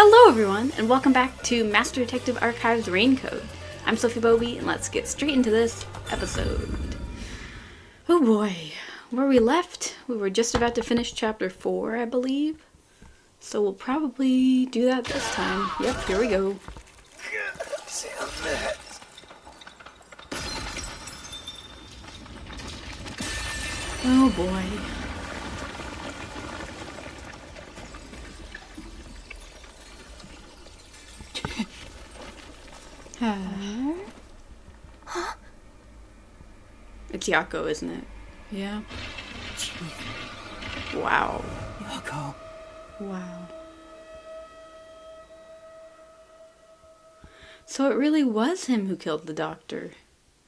Hello everyone, and welcome back to Master Detective Archives Raincode. I'm Sophie Bobby, and let's get straight into this episode. Oh boy, where we left, we were just about to finish chapter 4, I believe. So we'll probably do that this time. Yep, here we go. Oh boy. Huh? It's Yako, isn't it? Yeah. Chief. Wow. Yako. Wow. So it really was him who killed the doctor.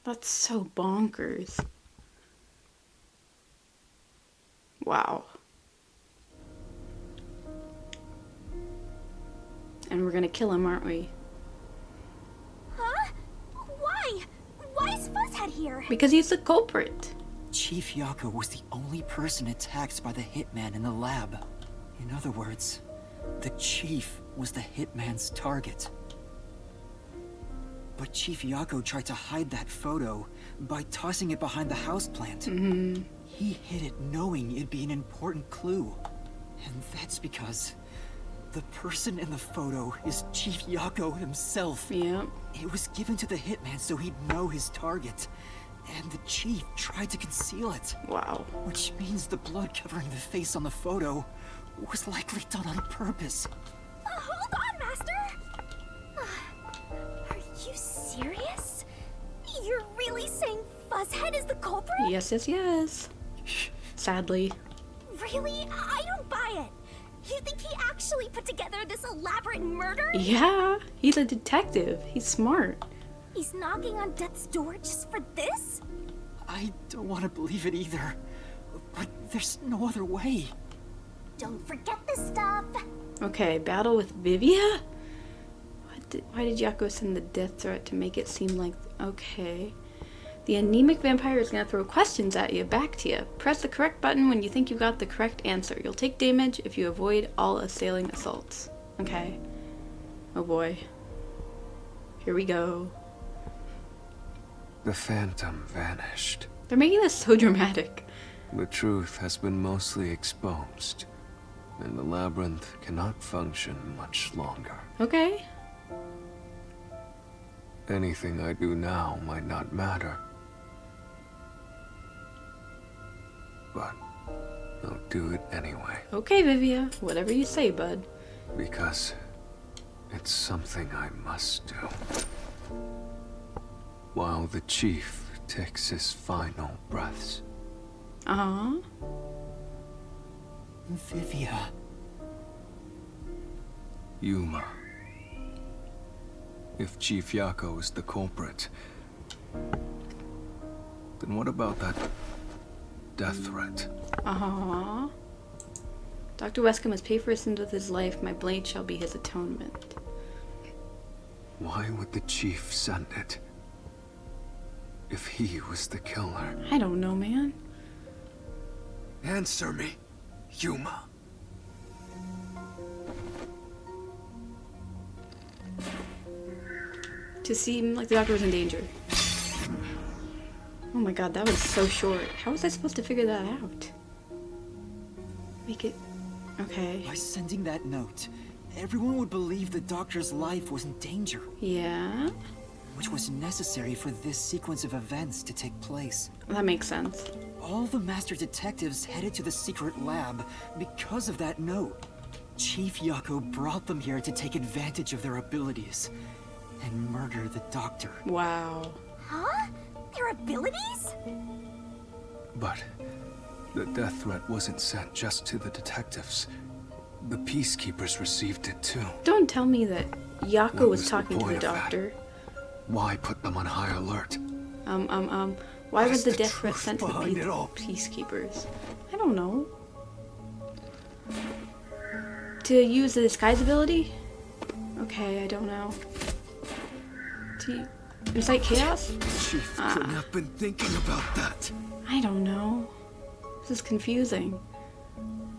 That's so bonkers. Wow. And we're gonna kill him, aren't we? Huh? Why? Why is Fuzzhead here? Because he's the culprit. Chief Yako was the only person attacked by the hitman in the lab. In other words, the chief was the hitman's target. But Chief Yako tried to hide that photo by tossing it behind the houseplant. He hid it knowing it'd be an important clue. And that's because the person in the photo is Chief Yako himself. Yep. It was given to the hitman so he'd know his target. And the chief tried to conceal it. Wow. Which means the blood covering the face on the photo was likely done on purpose. Hold on, Master! Are you serious? You're really saying Fuzzhead is the culprit? Yes, yes, yes. Sadly. Really? I don't buy it. You think he actually put together this elaborate murder? Yeah, he's a detective. He's smart. He's knocking on death's door just for this? I don't want to believe it either. But there's no other way. Don't forget this stuff. Okay, battle with Vivia? Why did Yako send the death threat to make it seem like... Okay. The anemic vampire is going to throw questions at you, back to you. Press the correct button when you think you got the correct answer. You'll take damage if you avoid all assailing assaults. Okay. Oh boy. Here we go. The phantom vanished. They're making this so dramatic. The truth has been mostly exposed, and the labyrinth cannot function much longer. Okay. Anything I do now might not matter. But I'll do it anyway. Okay, Vivia. Whatever you say, bud. Because it's something I must do. While the chief takes his final breaths. Uh-huh. Vivia. Yuma. If Chief Yako is the culprit, then what about that death threat? Uh-huh. Dr. Wesker must pay for his sins with his life. My blade shall be his atonement. Why would the chief send it? If he was the killer. I don't know, man. Answer me, Yuma. To seem like the doctor was in danger. Oh my god, that was so short. How was I supposed to figure that out? Make it... Okay. By sending that note, everyone would believe the doctor's life was in danger. Yeah? Which was necessary for this sequence of events to take place. That makes sense. All the master detectives headed to the secret lab because of that note. Chief Yako brought them here to take advantage of their abilities and murder the doctor. Wow. Huh? Their abilities? But the death threat wasn't sent just to the detectives. The peacekeepers received it too. Don't tell me that Yako What was was the talking to the point of that? doctor. Why put them on high alert? Why What was is the the death threat truth sent to the behind it all? peacekeepers? I don't know. To use the disguise ability? Okay, I don't know. To incite chaos? Chief couldn't have been thinking about that. I don't know. This is confusing.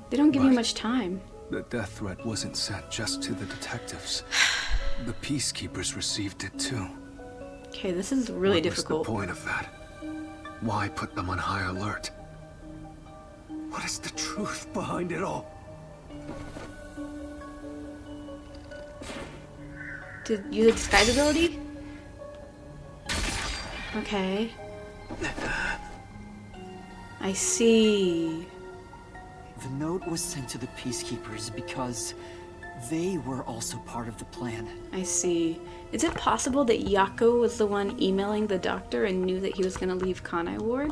They don't give you But- much time. the death threat wasn't sent just to the detectives. The peacekeepers received it too. Okay, this is really difficult. What's the point of that? Why put them on high alert? What is the truth behind it all? To use a disguise ability? Okay. I see. The note was sent to the peacekeepers because they were also part of the plan. I see. Is it possible that Yako was the one emailing the doctor and knew that he was going to leave Kanai Ward?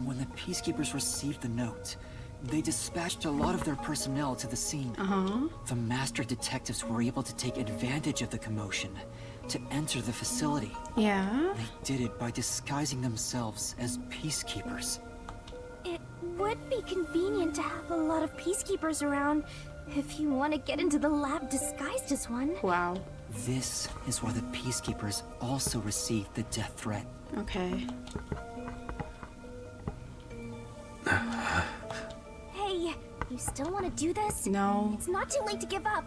When the peacekeepers received the note, they dispatched a lot of their personnel to the scene. The master detectives were able to take advantage of the commotion to enter the facility. Yeah. They did it by disguising themselves as peacekeepers. It would be convenient to have a lot of peacekeepers around if you want to get into the lab disguised as one. Wow. This is why the peacekeepers also received the death threat. Okay. Hey, you still want to do this? No. It's not too late to give up.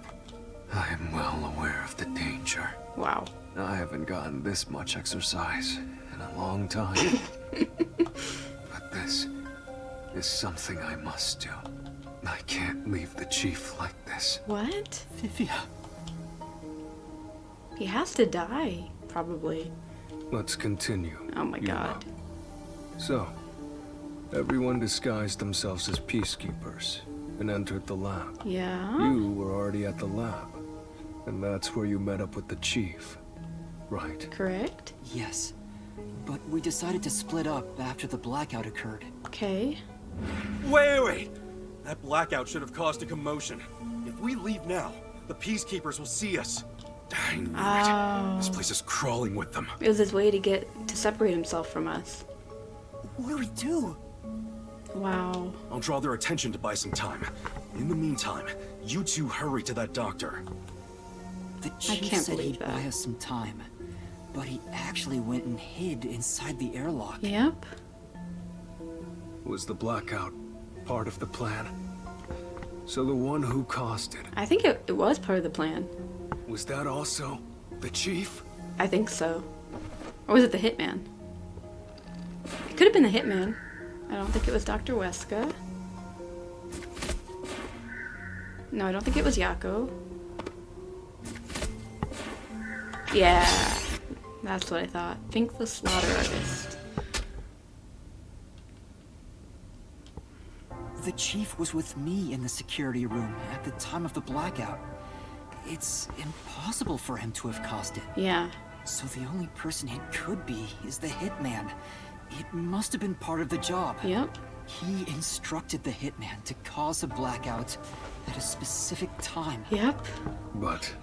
I am well aware of the danger. Wow. I haven't gotten this much exercise in a long time. But this is something I must do. I can't leave the chief like this. What? Vivia. He has to die, probably. Let's continue. Oh my god. So, everyone disguised themselves as peacekeepers and entered the lab. Yeah? You were already at the lab, and that's where you met up with the chief, right? Correct? Yes. But we decided to split up after the blackout occurred. Okay. Wait! That blackout should have caused a commotion. If we leave now, the peacekeepers will see us. I knew it. This place is crawling with them. It was his way to separate himself from us. What do we do? Wow. I'll draw their attention to buy some time. In the meantime, you two hurry to that doctor. The chief can't said believe he'd that. buy us some time, but he actually went and hid inside the airlock. Yep. Was the blackout part of the plan? So the one who caused it, I think it was part of the plan. was that also the chief? I think so. Or was it the hitman? It could have been the hitman. I don't think it was Dr. Weska. No, I don't think it was Yako. Yeah. That's what I thought. Think the slaughter artist. The chief was with me in the security room at the time of the blackout. It's impossible for him to have caused it. Yeah. So the only person it could be is the hitman. It must have been part of the job. Yep. He instructed the hitman to cause a blackout at a specific time. Yep. But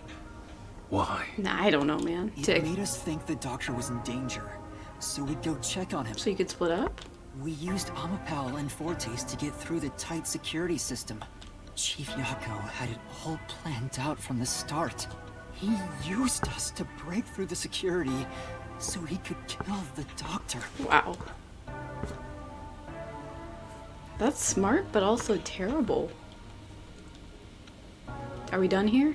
why? Nah, I don't know, man. It made us think the doctor was in danger, so we'd go check on him. So you could split up? We used Amapal and Fortes to get through the tight security system. Chief Yako had it all planned out from the start. He used us to break through the security so he could kill the doctor. Wow. That's smart, but also terrible. Are we done here?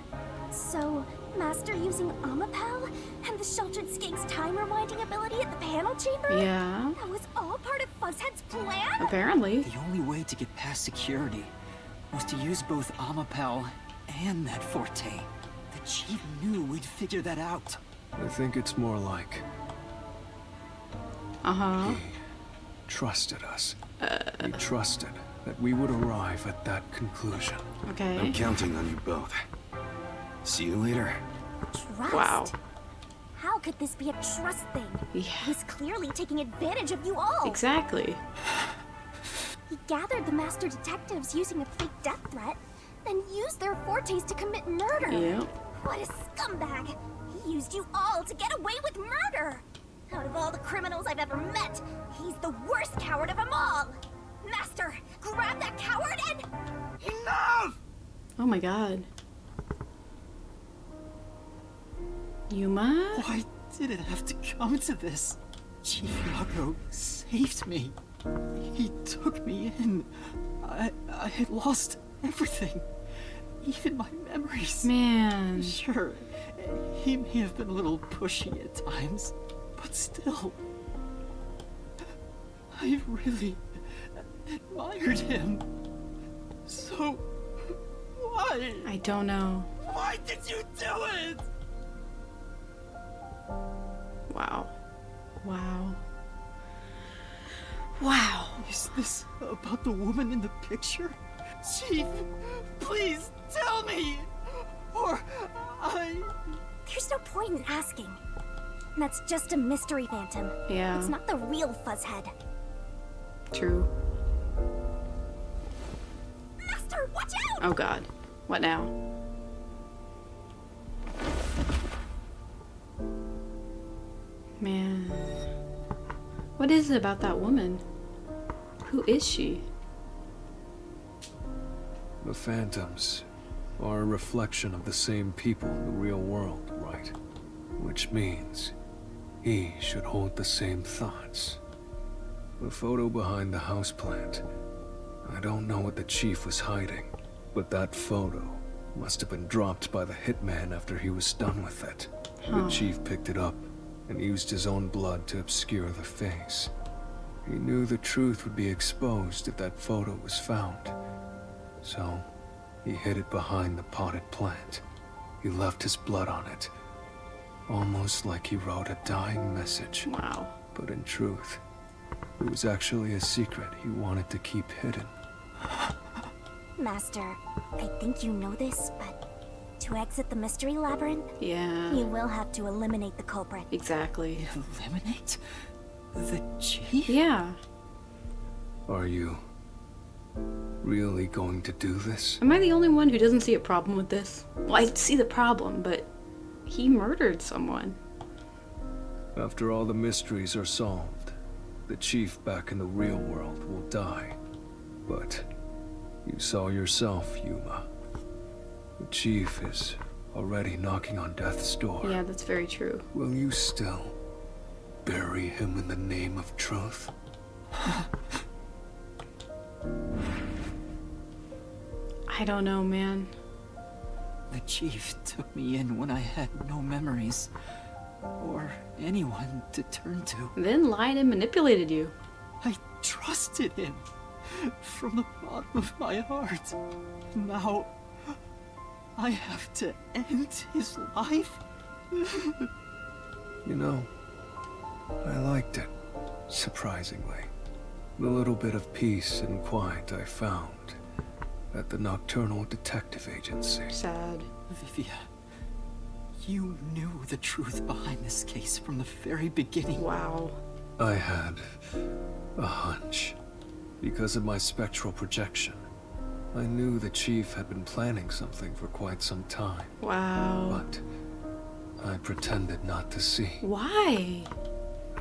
So, Master using Amapal and the Sheltered Skank's time rewinding ability at the panel chamber? Yeah. That was all part of Fuzzhead's plan? Apparently. The only way to get past security was to use both Amapal and that Forte. The chief knew we'd figure that out. I think it's more like Uh-huh. he trusted us. He trusted that we would arrive at that conclusion. Okay. I'm counting on you both. See you later. Trust? Wow. How could this be a trust thing? Yeah. He's clearly taking advantage of you all. Exactly. He gathered the master detectives using a fake death threat, then used their fortes to commit murder. Yep. What a scumbag! He used you all to get away with murder! Out of all the criminals I've ever met, he's the worst coward of them all! Master, grab that coward and... Enough! Oh my god. Yuma? Why did it have to come to this? Chief Yako saved me. He took me in. I had lost everything. even my memories. Man. Sure, he may have been a little pushy at times, but still, I really admired him. So, why? I don't know. Why did you do it? Wow. Wow. Wow. Is this about the woman in the picture? Chief, please tell me! Or There's no point in asking. That's just a mystery phantom. Yeah. It's not the real Fuzzhead. True. Master, watch out! Oh god. What now? Man. What is it about that woman? Who is she? The phantoms are a reflection of the same people in the real world, right? Which means he should hold the same thoughts. The photo behind the houseplant. I don't know what the chief was hiding, but that photo must have been dropped by the hitman after he was done with it. The chief picked it up and used his own blood to obscure the face. He knew the truth would be exposed if that photo was found. So, he hid it behind the potted plant. He left his blood on it. Almost like he wrote a dying message. Wow. But in truth, it was actually a secret he wanted to keep hidden. Master, I think you know this, but to exit the mystery labyrinth, Yeah. you will have to eliminate the culprit. Exactly. eliminate the chief? Yeah. Are you really going to do this? Am I the only one who doesn't see a problem with this? Well, I see the problem, but he murdered someone. After all the mysteries are solved, the chief back in the real world will die. But you saw yourself, Yuma. The chief is already knocking on death's door. Yeah, that's very true. Will you still bury him in the name of truth? I don't know, man. The chief took me in when I had no memories, or anyone to turn to. Then lied and manipulated you. I trusted him from the bottom of my heart. Now, I have to end his life? You know, I liked it, surprisingly. The little bit of peace and quiet I found at the Nocturnal Detective Agency. Sad. Vivia, you knew the truth behind this case from the very beginning. Wow. I had a hunch. Because of my spectral projection, I knew the chief had been planning something for quite some time. Wow. But I pretended not to see. Why?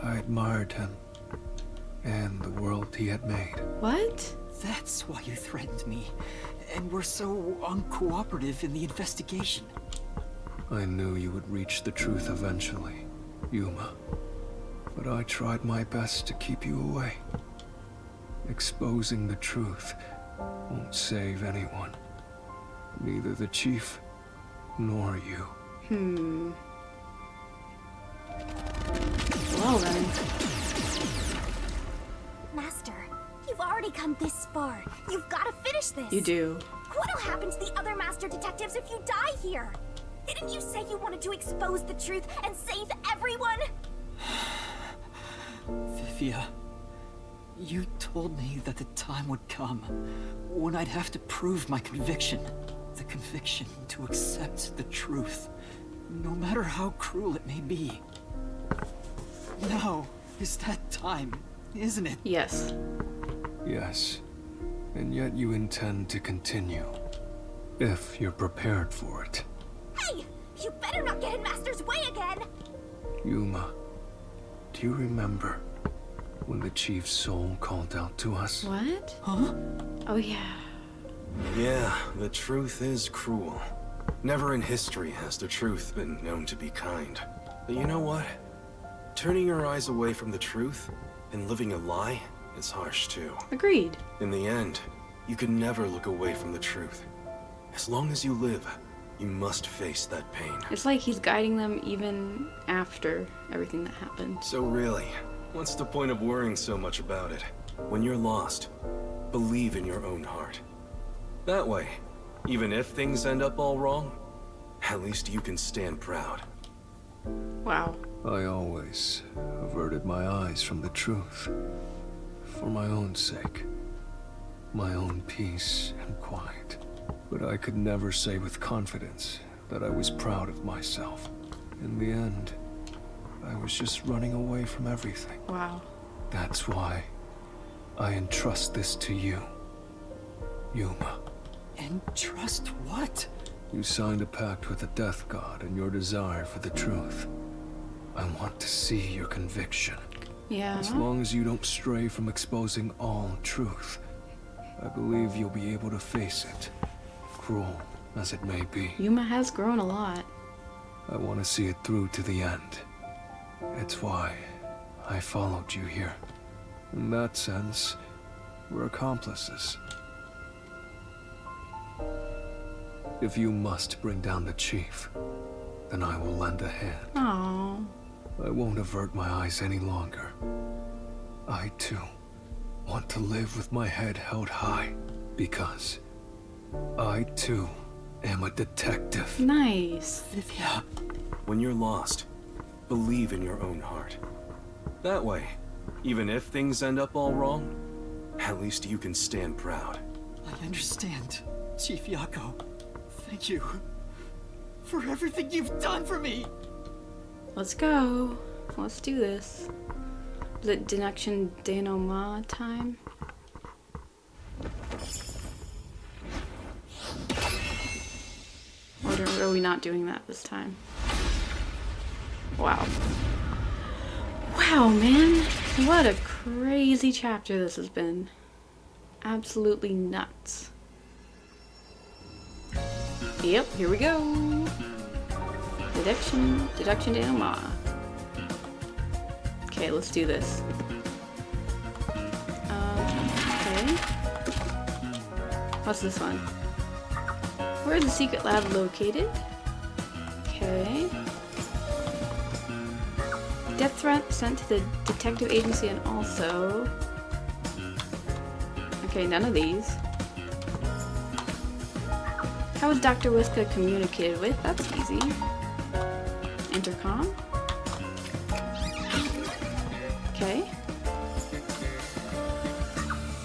I admired him and the world he had made. What? That's why you threatened me, and were so uncooperative in the investigation. I knew you would reach the truth eventually, Yuma. But I tried my best to keep you away. Exposing the truth won't save anyone. Neither the chief nor you. Well then. Master, you've already come this far. You've got to finish this. You do. What'll happen to the other master detectives if you die here? Didn't you say you wanted to expose the truth and save everyone? Vivia, you told me that the time would come when I'd have to prove my conviction. The conviction to accept the truth, no matter how cruel it may be. Now is that time, isn't it? Yes. Yes. And yet you intend to continue. If you're prepared for it. Hey! You better not get in Master's way again! Yuma, do you remember when the chief's soul called out to us? What? Huh? Oh yeah. Yeah, the truth is cruel. Never in history has the truth been known to be kind. But you know what? Turning your eyes away from the truth and living a lie is harsh too. Agreed. In the end, you can never look away from the truth. As long as you live, you must face that pain. It's like he's guiding them even after everything that happened. So really, what's the point of worrying so much about it? When you're lost, believe in your own heart. That way, even if things end up all wrong, at least you can stand proud. Wow. I always averted my eyes from the truth. For my own sake. My own peace and quiet. But I could never say with confidence that I was proud of myself. In the end, I was just running away from everything. Wow. That's why I entrust this to you, Yuma. Entrust what? You signed a pact with the Death God and your desire for the truth. I want to see your conviction. Yeah. As long as you don't stray from exposing all truth, I believe you'll be able to face it, cruel as it may be. Yuma has grown a lot. I want to see it through to the end. It's why I followed you here. In that sense, we're accomplices. If you must bring down the chief, then I will lend a hand. Aww. I won't avert my eyes any longer. I, too, want to live with my head held high, because I, too, am a detective. Nice. Vivia. When you're lost, believe in your own heart. That way, even if things end up all wrong, at least you can stand proud. I understand, Chief Yako. Thank you for everything you've done for me. Let's go. Let's do this. Is it deduction denouement time? Or are we not doing that this time? Wow. Wow, man. What a crazy chapter this has been. Absolutely nuts. Yep, here we go. Deduction denouement. Okay, let's do this. Okay. What's this one? Where is the secret lab located? Okay. Death threat sent to the detective agency and also... Okay, none of these. How was Dr. Whiska communicated with? That's easy. Intercom. Okay.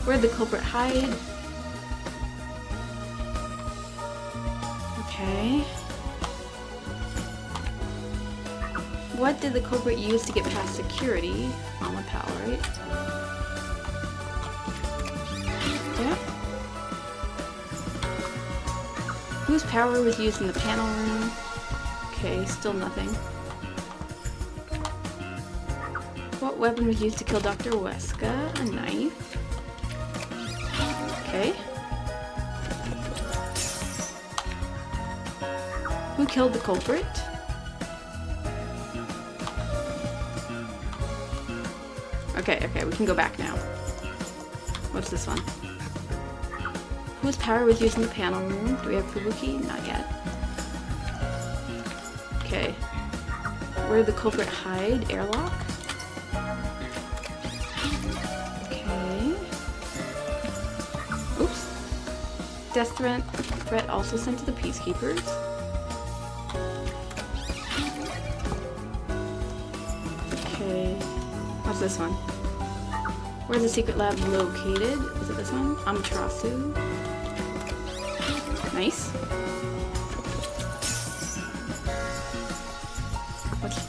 Where'd the culprit hide? Okay. What did the culprit use to get past security? On the power, right? Yeah. Whose power was used in the panel room? Okay, still nothing. What weapon was used to kill Dr. Weska? A knife. Okay. Who killed the culprit? Okay, we can go back now. What's this one? Whose power was used in the panel room? Do we have Fubuki? Not yet. Okay. Where did the culprit hide? Airlock? Okay. Oops. Death threat also sent to the Peacekeepers. Okay. What's this one? Where's the secret lab located? Is it this one? Amaterasu. Nice.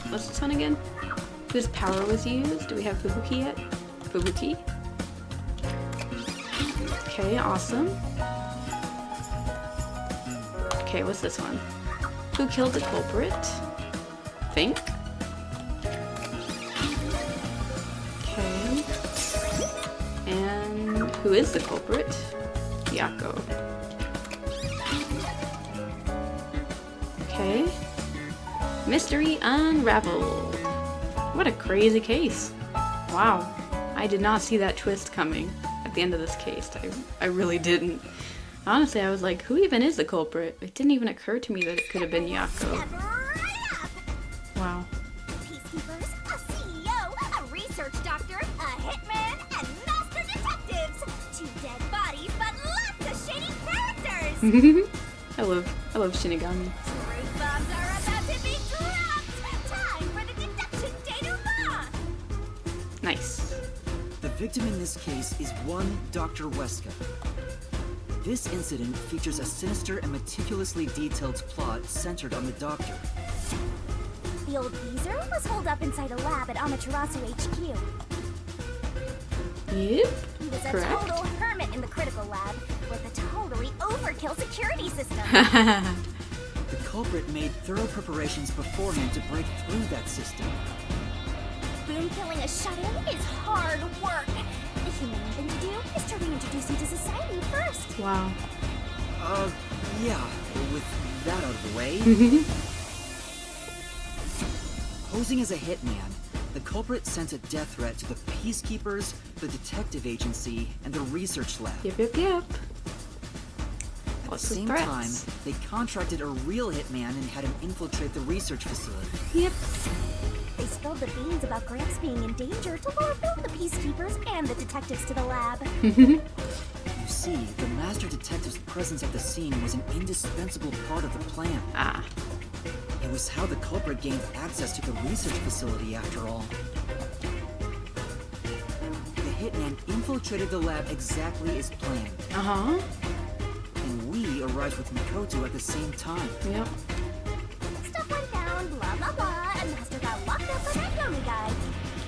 What's this one again? Whose power was used? Do we have Fubuki yet? Fubuki. Okay, awesome. Okay, what's this one? Who killed the culprit? Think. Okay. And who is the culprit? Yako. Okay. Mystery unraveled. What a crazy case. Wow. I did not see that twist coming at the end of this case. I really didn't. Honestly, I was like, who even is the culprit? It didn't even occur to me that it could have been Yako. Step right up! Wow. Peacekeepers, a CEO, a research doctor, a hitman, and master detectives! 2 dead bodies, but lots of shady characters! I love Shinigami. Truth bombs are about to be dropped! Time for the deduction denouement! Nice. The victim in this case is one Dr. Weska. This incident features a sinister and meticulously detailed plot centered on the doctor. The old geezer was holed up inside a lab at Amaterasu HQ. Yep. He was a Correct. total hermit in the critical lab with a totally overkill security system. The culprit made thorough preparations beforehand to break through that system. Boom killing a shut-in is hard work. The humane thing to do is to reintroduce him to society first. Wow. Yeah, with that out of the way. Posing as a hitman, the culprit sent a death threat to the Peacekeepers, the detective agency, and the research lab. Yep. At the Lots of same threats. time, they contracted a real hitman and had him infiltrate the research facility. Yep. They spilled the beans about Gramps being in danger to lure both the Peacekeepers and the detectives to the lab. You see, the master detective's presence at the scene was an indispensable part of the plan. Ah. It was how the culprit gained access to the research facility, after all. The hitman infiltrated the lab exactly as planned, Uh-huh. and we arrived with Mikoto at the same time. Yep. Stuff went down, blah blah blah, and Master got locked up by that Yomi guy.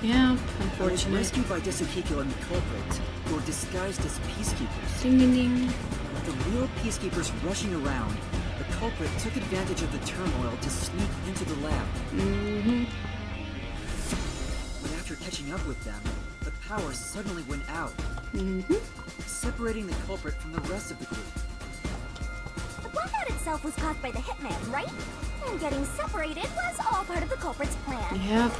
Yeah. I was Unfortunate. rescued by Desukiko and the culprit, who were disguised as peacekeepers. Ding ding ding. With the real peacekeepers rushing around, the culprit took advantage of the turmoil to sneak into the lab. Mm-hmm. But after catching up with them, the power suddenly went out, Mm-hmm. separating the culprit from the rest of the group. The blackout itself was caused by the hitman, right? And getting separated was all part of the culprit's plan. Yep.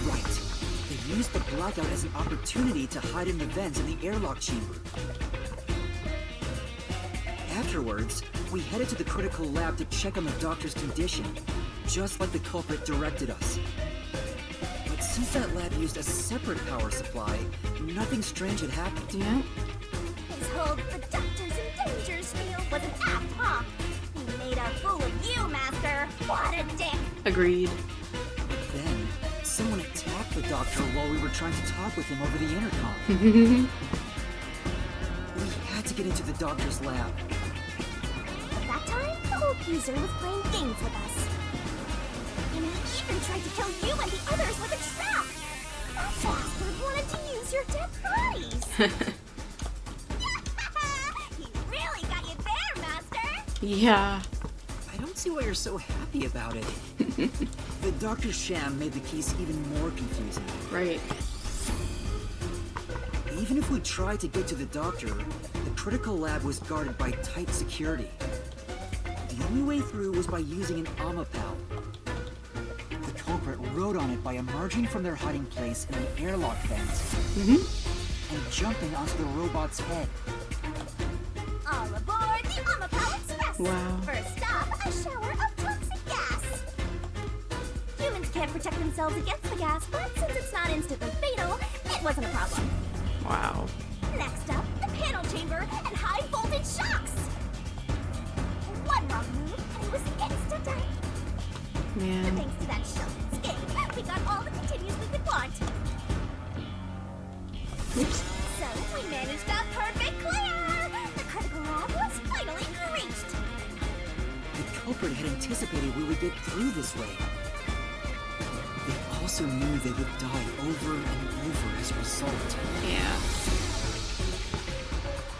Right. They used the blackout as an opportunity to hide in the vents in the airlock chamber. Afterwards, we headed to the critical lab to check on the doctor's condition, just like the culprit directed us. But since that lab used a separate power supply, nothing strange had happened. Yep. His whole "the doctor's in danger" spiel was an act, huh? He made a fool of you, Master. What a dick! Agreed. Then, someone attacked the doctor while we were trying to talk with him over the intercom. We had to get into the doctor's lab. At that time, the old geezer was playing games with us. And he even tried to kill you and the others with a trap! That bastard wanted to use your dead bodies! He really got you there, Master! Yeah. I don't see why you're so happy about it. The doctor's sham made the case even more confusing. Right. Even if we tried to get to the doctor, the critical lab was guarded by tight security. The only way through was by using an Amapal. The culprit rode on it by emerging from their hiding place in the airlock vent and jumping onto the robot's head. All aboard the Amapal Express! Wow. First stop, a shower of toxic gas! Humans can't protect themselves against the gas, but since it's not instantly fatal, it wasn't a problem. Wow. Next up, the panel chamber and high voltage shocks! One wrong move, and it was instant death. But Man. thanks to that showman's game, we got all the continues we could want. Oops. So we managed a perfect clear! The critical lab was finally reached! The culprit had anticipated we would get through this way. They also knew they would die over and over as a result. Yeah.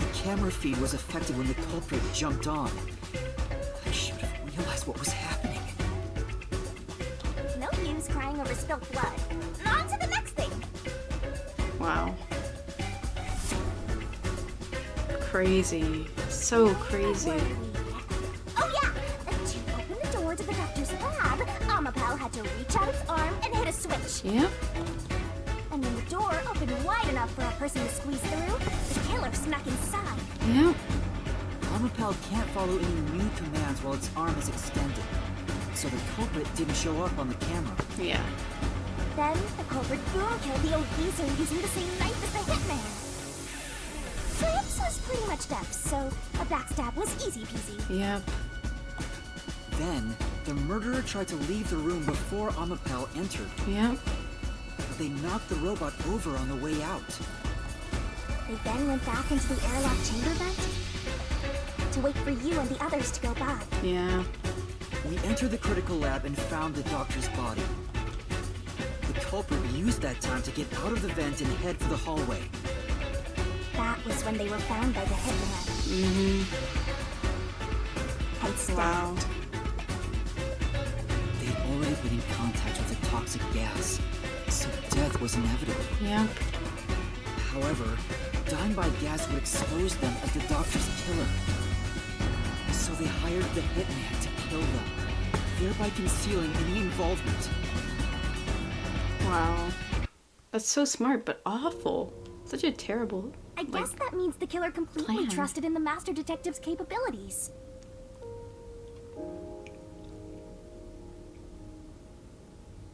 The camera feed was affected when the culprit jumped on. I should have realized what was happening. No use crying over spilt blood. On to the next thing! Wow. Crazy. So crazy. Where were we? Oh yeah! To open the door to the doctor's lab, Amapal had to reach out its arm and hit a switch. Yep. And when the door opened wide enough for a person to squeeze through, the killer snuck inside. Yep. Omapal can't follow any new commands while its arm is extended. So the culprit didn't show up on the camera. Yeah. Then the culprit boom killed the old geezer using the same knife as the hitman. Gramps was pretty much deaf, so a backstab was easy peasy. Yep. Then, the murderer tried to leave the room before Omapal entered. Yep. They knocked the robot over on the way out. They then went back into the airlock chamber vent to wait for you and the others to go by. Yeah. We entered the critical lab and found the doctor's body. The culprit used that time to get out of the vent and head for the hallway. That was when they were found by the hitman. Mm-hmm. And stabbed. Wow. They'd already been in contact with the toxic gas, so death was inevitable. Yep. However, dying by gas would expose them as the doctor's killer. So they hired the hitman to kill them, thereby concealing any involvement. Wow. That's so smart, but awful. Such a terrible. I guess that means the killer completely plan. trusted in the Master Detective's capabilities.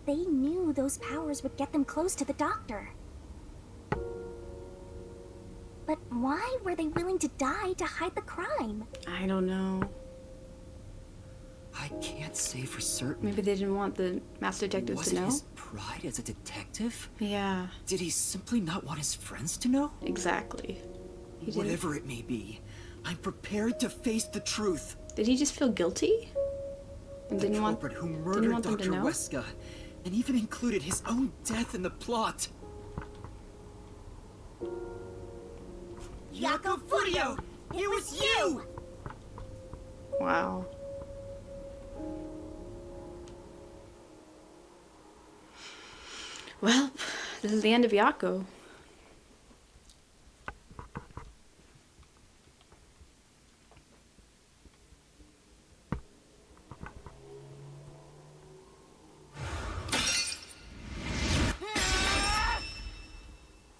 They knew those powers would get them close to the doctor. But why were they willing to die to hide the crime? I don't know. I can't say for certain. Maybe they didn't want the Master Detective Was to it know? his pride as a detective? Yeah, Did he simply not want his friends to know? exactly. He didn't. Whatever it may be, I'm prepared to face the truth. Did he just feel guilty? And The didn't want, culprit who didn't murdered want them to Dr. know? Weska, and even included his own death in the plot. Jakob Furio! It was you! Wow. Well, this is the end of Yako.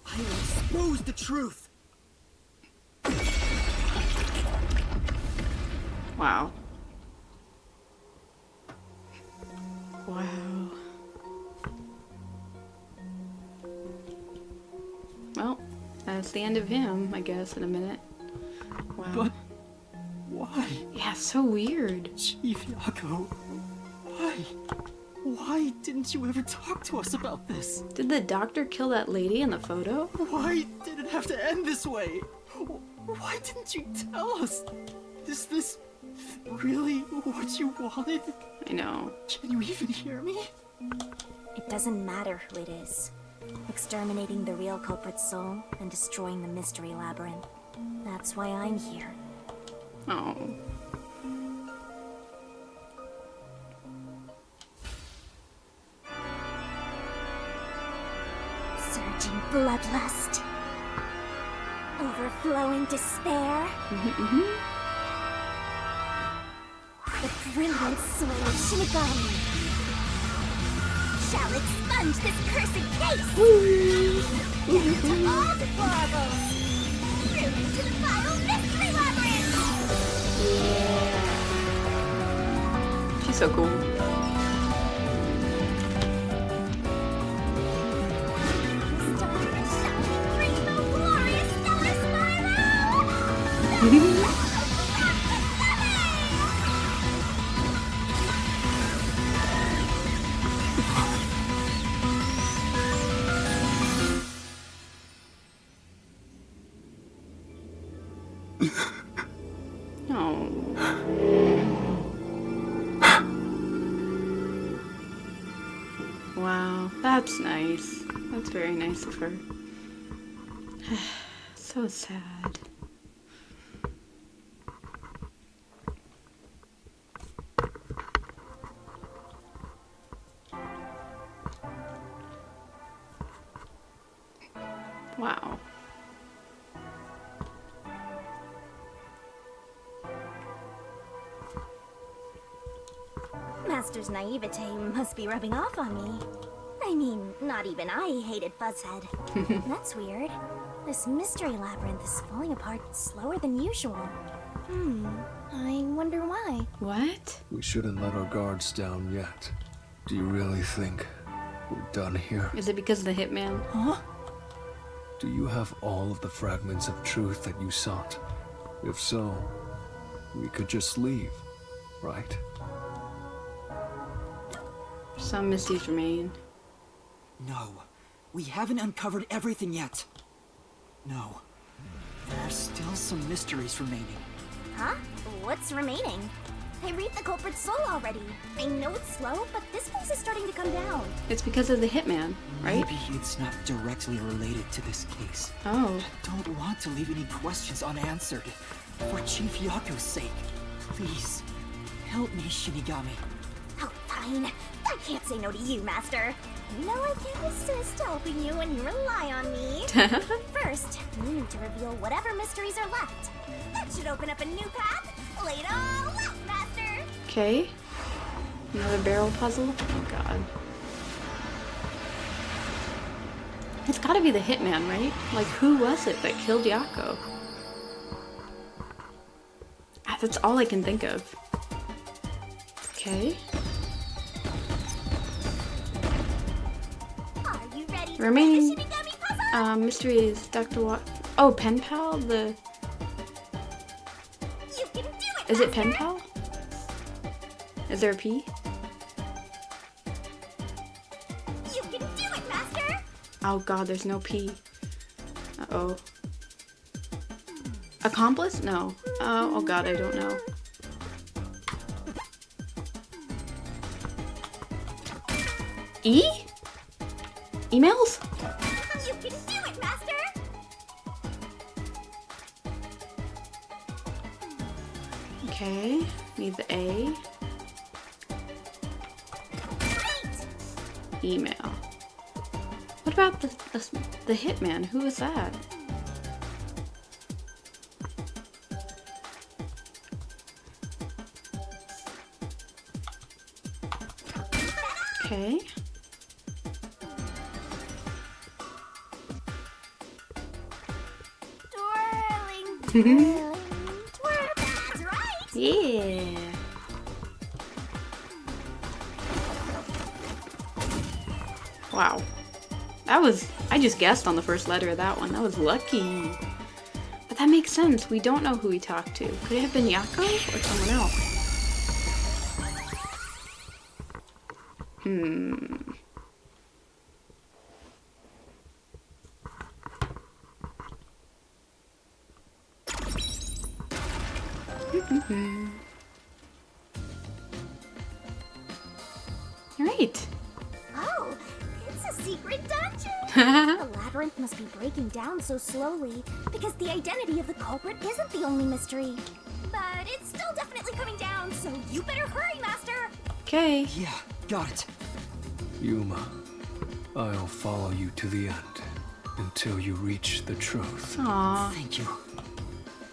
I will expose the truth. Wow. Wow. Well, that's the end of him, I guess, in a minute. Wow. But why? Yeah, so weird. Chief Yako, why? Why didn't you ever talk to us about this? Did the doctor kill that lady in the photo? Why did it have to end this way? Why didn't you tell us? Is this really what you wanted? I know. Can you even hear me? It doesn't matter who it is. Exterminating the real culprit's soul and destroying the mystery labyrinth. That's why I'm here. Oh. Surging bloodlust. Overflowing despair. The brilliant soul of Shinigami shall expunge this cursed case. Down to all deplorables. Through into the vile mystery labyrinth. She's so cool. Start the shining rainbow glorious stellar spiral. Oh. Wow, that's nice. That's very nice of her. So sad. Wow. Master's naivete must be rubbing off on me. I mean, not even I hated Fuzzhead. That's weird. This mystery labyrinth is falling apart slower than usual. I wonder why. What? We shouldn't let our guards down yet. Do you really think we're done here? Is it because of the hitman? Huh? Do you have all of the fragments of truth that you sought? If so, we could just leave, right? Some mysteries remain. No, we haven't uncovered everything yet. No, there are still some mysteries remaining. Huh? What's remaining? I read the culprit's soul already. I know it's slow, but this place is starting to come down. It's because of the hitman, right? Maybe it's not directly related to this case. Oh. I don't want to leave any questions unanswered. For Chief Yako's sake, please, help me, Shinigami. Oh, fine. I can't say no to you, Master. You know I can't resist helping you when you rely on me. First, you need to reveal whatever mysteries are left. That should open up a new path. Lay it all out, Master. Okay. Another barrel puzzle? Oh god. It's gotta be the hitman, right? Like, who was it that killed Yako? Ah, that's all I can think of. Okay. Are you ready to Remaining play the Shinigami puzzle? mystery is Dr. Oh, Pen Pal? You can do it, Is it Pen Master. Pal? Is there a P? You can do it, Master. Oh god, there's no P. Uh-oh. Accomplice? No. Oh god, I don't know. E? Emails? You can do it, Master. Okay, need the A. Great. Email. What about the hitman? Who is that? Okay. Twirling, twirling, twirl. That's right. Yeah. Wow. I just guessed on the first letter of that one. That was lucky. But that makes sense. We don't know who he talked to. Could it have been Yako or someone else? Alright. Oh, it's a secret dungeon. The labyrinth must be breaking down so slowly because the identity of the culprit isn't the only mystery. But it's still definitely coming down, so you better hurry, Master. Okay. Yeah, got it. Yuma, I'll follow you to the end until you reach the truth. Aw. Thank you.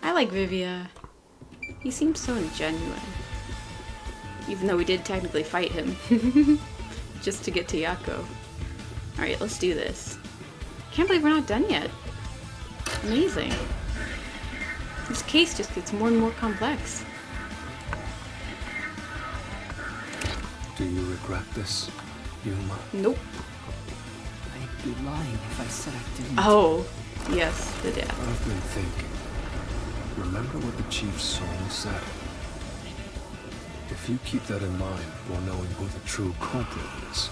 I like Vivia. He seems so genuine. Even though we did technically fight him. Just to get to Yako. Alright, let's do this. Can't believe we're not done yet. Amazing. This case just gets more and more complex. Do you regret this, Yuma? Nope. I'd be lying if I said I didn't. Oh, yes, the death. I've been thinking. Remember what the Chief's soul said? If you keep that in mind while knowing who the true culprit is,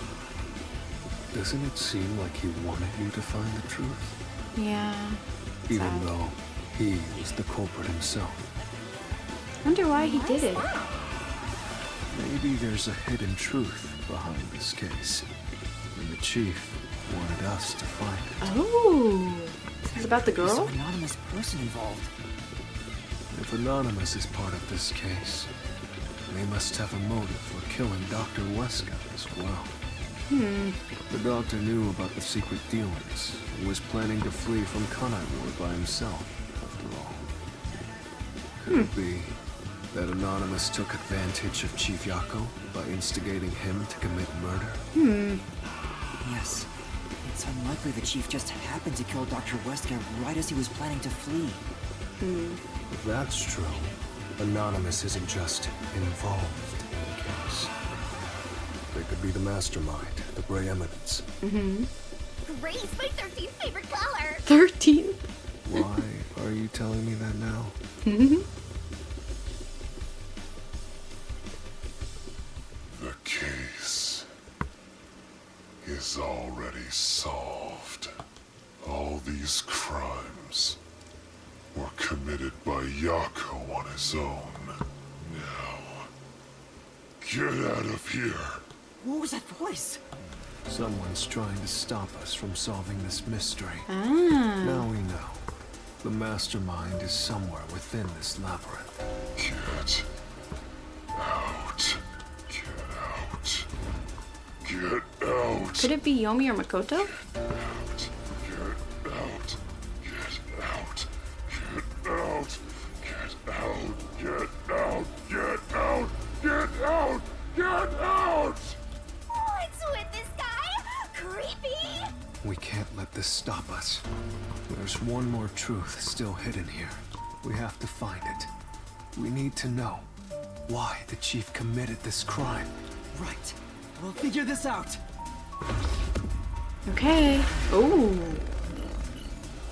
doesn't it seem like he wanted you to find the truth? Yeah. Even sad. though he was the culprit himself. Wonder why he did it. Maybe there's a hidden truth behind this case, and the Chief wanted us to find it. Oh. It's about the There's girl? an anonymous person involved. If Anonymous is part of this case, they must have a motive for killing Dr. Wesker as well. The doctor knew about the secret dealings and was planning to flee from Kanai by himself, after all. Could it be that Anonymous took advantage of Chief Yako by instigating him to commit murder? Yes. It's unlikely the Chief just happened to kill Dr. Wesker right as he was planning to flee. If that's true, Anonymous isn't just involved in the case. They could be the mastermind, the Grey Eminence. Gray's my 13th favorite color. 13. Why are you telling me that now? The case is already solved. All these crimes were committed by Yako on his own. Now, get out of here. What was that voice? Someone's trying to stop us from solving this mystery. Ah. Now we know. The mastermind is somewhere within this labyrinth. Get out. Get out. Get out. Could it be Yomi or Makoto? Get out. Get out. Get out. Get out. Get out. Get out. Get out. Get out. What's with this guy? Creepy. We can't let this stop us. There's one more truth still hidden here. We have to find it. We need to know why the chief committed this crime. Right. We'll figure this out. Okay. Oh.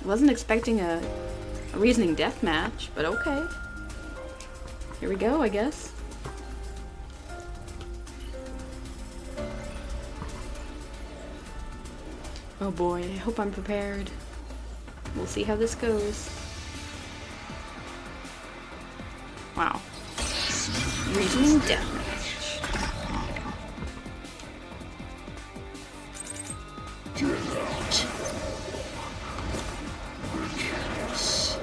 Wasn't expecting a reasoning death match, but okay. Here we go, I guess. Oh boy, I hope I'm prepared. We'll see how this goes. Wow. Reasoning deathmatch. Get out. The case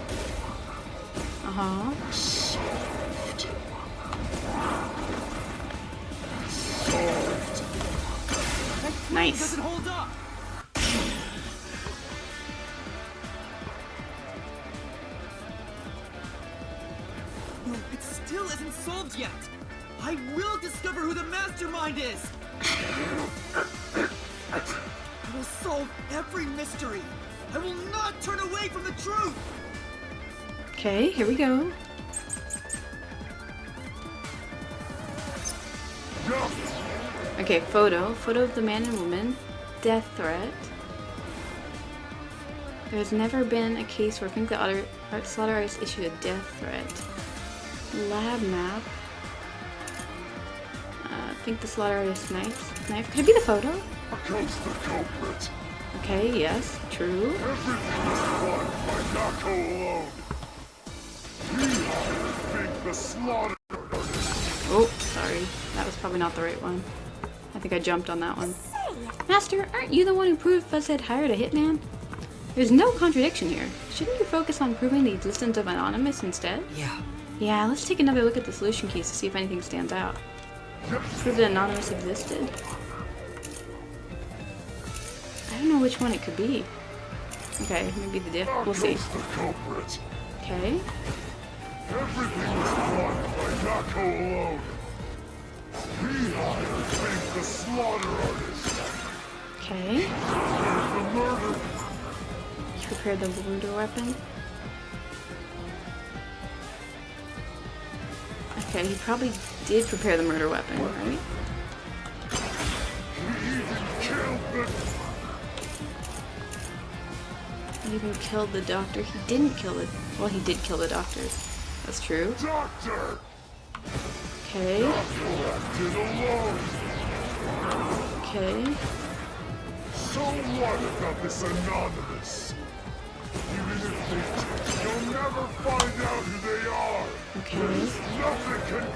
Uh-huh. solved. Solved. Nice. Doesn't hold up. No, it still isn't solved yet. I will discover who the mastermind is. I will solve every mystery. I will not turn away from the truth. Okay, here we go. Okay, photo. Photo of the man and woman. Death threat. There's never been a case where Think the Slaughter Artist issued a death threat. Lab map. Think the Slaughter Artist knife. Could it be the photo? Comes the culprit. Okay, yes, true. Everything is won by Yako alone. He hired Think the Slaughter Artist. Oh, sorry. That was probably not the right one. I think I jumped on that one. Master, aren't you the one who proved Fuzzhead hired a hitman? There's no contradiction here. Shouldn't you focus on proving the existence of Anonymous instead? Yeah. Yeah, let's take another look at the solution keys to see if anything stands out. Prove that Anonymous existed. I don't know which one it could be. Okay, maybe the diff. We'll see. Comes the culprit. Okay. Everything is won by Yako alone. He hired Think the Slaughter Artist. Okay. The murder. He prepared the murder weapon. Okay, he probably did prepare the murder weapon, right? He even killed the He even killed the doctor. He didn't kill it. Well, he did kill the doctor. That's true. doctor. Okay. Yako acted alone. Okay. So what about this Anonymous? Even if they do, you'll never find out who they are. Okay. There's nothing can...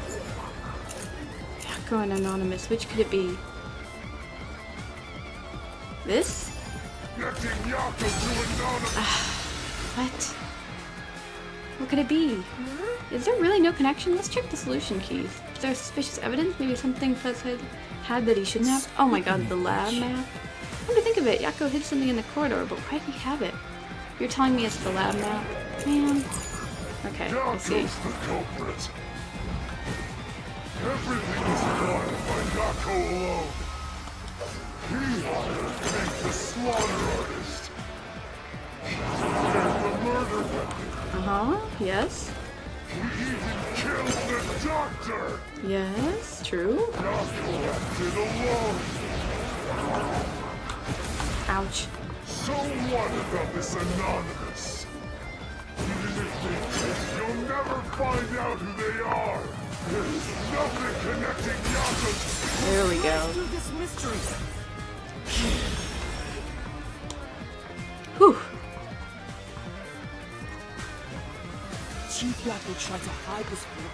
Yako and Anonymous. Which could it be? This? Connecting Yako to Anonymous. What? What could it be? Is there really no connection? Let's check the solution keys. Is there suspicious evidence? Maybe something Fuzzhead had that he shouldn't have? Oh my god, the lab map. Come to think of it, Yako hid something in the corridor, but why did he have it? You're telling me it's the lab map? Man. Okay, I see. Yako's the culprit. Everything is won by Yako alone. He hired Think the Slaughter Artist. He prepared the murder weapon. Uh-huh, yes. He even killed the doctor! Yes, true. Yako acted alone! Ouch. So what about this Anonymous? Even if they did, you'll never find out who they are! There's nothing connecting Yako's... There we go. Through this mystery. Whew. Chief Yako tried to hide this photo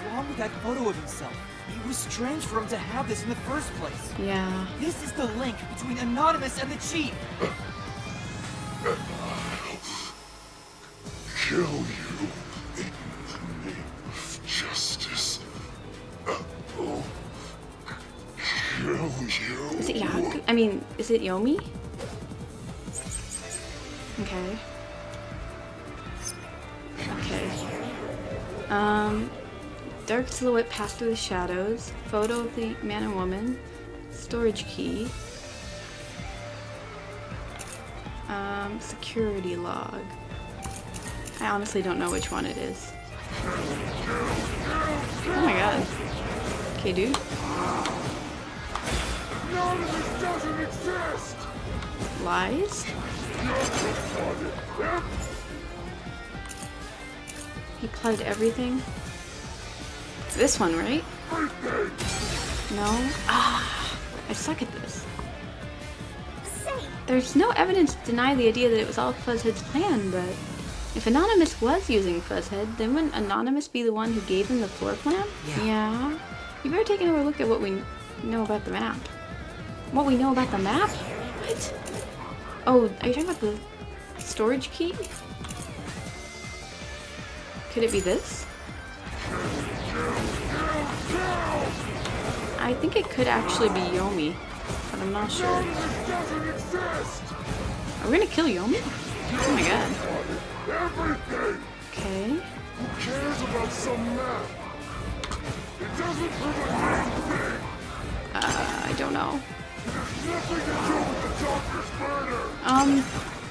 along with that photo of himself. It was strange for him to have this in the first place. Yeah. This is the link between Anonymous and the Chief. Kill you in the name of justice. Kill you. Is it Yaku? I mean, is it Yomi? Okay. Okay. Dark silhouette passed through the shadows. Photo of the man and woman. Storage key. Security log. I honestly don't know which one it is. Oh my god. Okay, dude. None of this doesn't exist! Lies? Yako wanted He plotted everything. This one, right? everything! No? Ah, I suck at this. Say, There's no evidence to deny the idea that it was all Fuzzhead's plan, but if Anonymous was using Fuzzhead, then wouldn't Anonymous be the one who gave him the floor plan? Yeah. You better take another look at what we know about the map. What we know about the map? What? Oh, are you talking about the storage key? Could it be this? I think it could actually be Yomi, but I'm not sure. None of this doesn't exist! Are we gonna kill Yomi? Oh my god. Everything! Okay. Who cares about some map? It doesn't prove a damn thing! I don't know. There's nothing to do with the doctor's murder!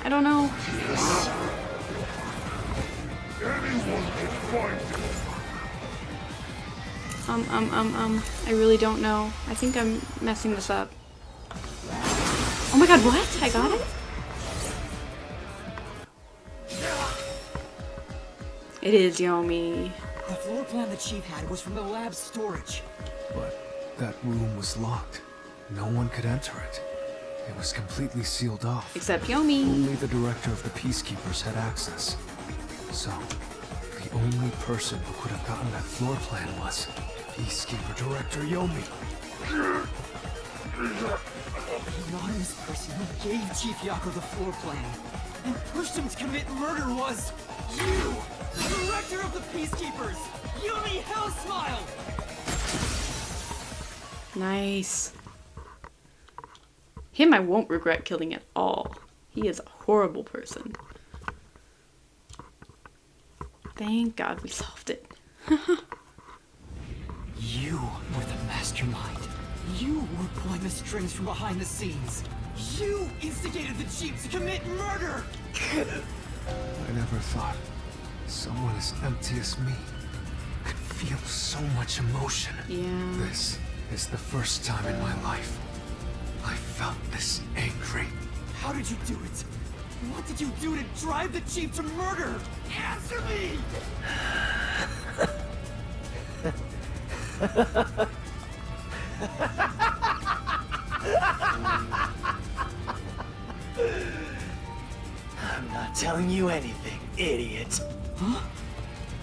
I don't know. Anyone can find it! I really don't know. I think I'm messing this up. Oh my god, what? I got it? It is Yomi. The floor plan the Chief had was from the lab's storage. But that room was locked. No one could enter it. It was completely sealed off. Except Yomi. Only the director of the Peacekeepers had access. So, the only person who could have gotten that floor plan was Peacekeeper Director Yomi. The anonymous person who gave Chief Yako the floor plan and pushed him to commit murder was you! The director of the Peacekeepers! Yumi Hellsmile! Nice. Him I won't regret killing at all. He is a horrible person. Thank God we solved it. You were the mastermind. You were pulling the strings from behind the scenes. You instigated the Chief to commit murder! I never thought someone as empty as me could feel so much emotion. Yeah. This is the first time in my life I felt this angry. How did you do it? What did you do to drive the Chief to murder? Answer me! I'm not telling you anything, idiot. Huh?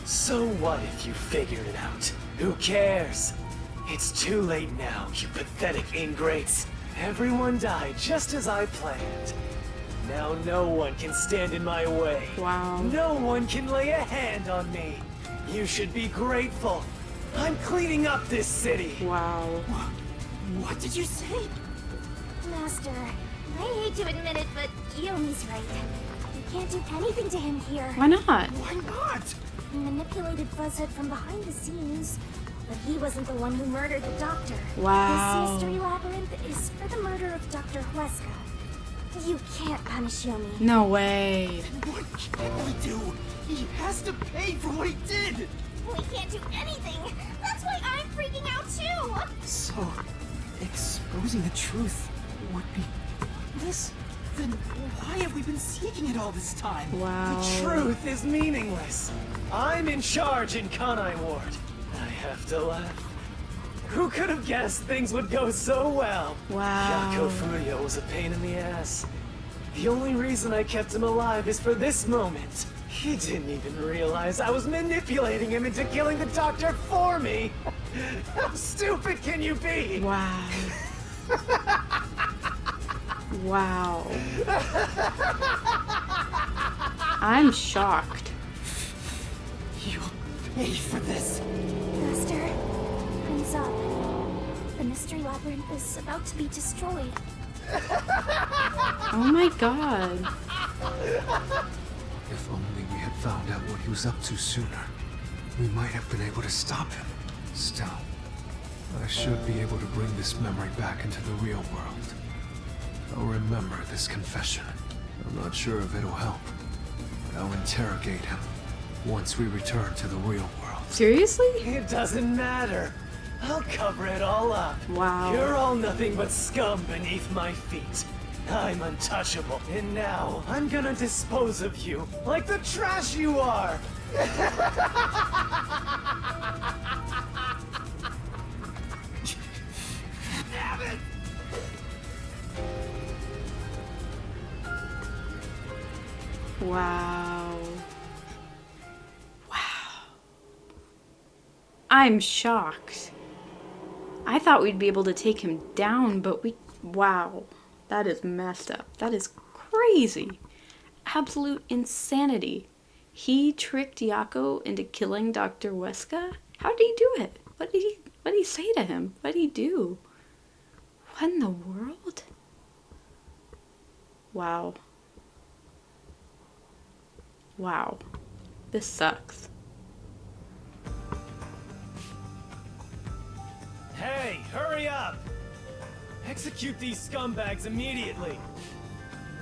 So what if you figured it out? Who cares? It's too late now, you pathetic ingrates. Everyone died just as I planned. Now no one can stand in my way. Wow. No one can lay a hand on me. You should be grateful. I'm cleaning up this city. Wow. What did you say? Master, I hate to admit it, but Yomi's right. You can't do anything to him here. Why not? Why not? He manipulated Fuzzhead from behind the scenes, but he wasn't the one who murdered the doctor. Wow. This mystery labyrinth is for the murder of Dr. Huesca. You can't punish Yomi. No way. What can we do? He has to pay for what he did! We can't do anything. That's why I'm freaking out too. So, exposing the truth would be this? Then why have we been seeking it all this time? Wow. The truth is meaningless. I'm in charge in Kanai Ward. I have to laugh. Who could have guessed things would go so well? Wow. Yako Furio was a pain in the ass. The only reason I kept him alive is for this moment. He didn't even realize I was manipulating him into killing the doctor for me. How stupid can you be? Wow. Wow. I'm shocked. You'll pay for this. Master, hands up. The mystery labyrinth is about to be destroyed. Oh my god. If only we had found out what he was up to sooner, we might have been able to stop him. Still, I should be able to bring this memory back into the real world. I'll remember this confession. I'm not sure if it'll help, but I'll interrogate him once we return to the real world. Seriously? It doesn't matter. I'll cover it all up. Wow. You're all nothing but scum beneath my feet. I'm untouchable. And now, I'm gonna dispose of you like the trash you are. Damn it! Wow. Wow. I'm shocked. I thought we'd be able to take him down, but wow. That is messed up. That is crazy. Absolute insanity. He tricked Yako into killing Dr. Weska? How did he do it? What did he say to him? What did he do? What in the world? Wow. Wow. This sucks. Hey, hurry up! Execute these scumbags immediately.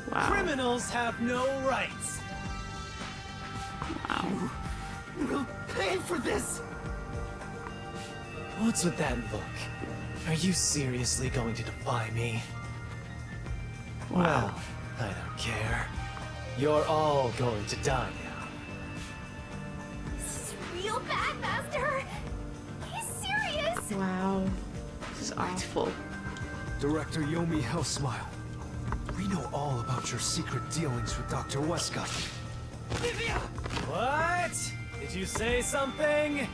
Wow. Criminals have no rights. Wow. We'll pay for this! What's with that look? Are you seriously going to defy me? Wow. Well, I don't care. You're all going to die now. This is real bad, Master. He's serious. Wow. This is awful. Director Yomi Hellsmile, we know all about your secret dealings with Dr. Weska. What? Did you say something?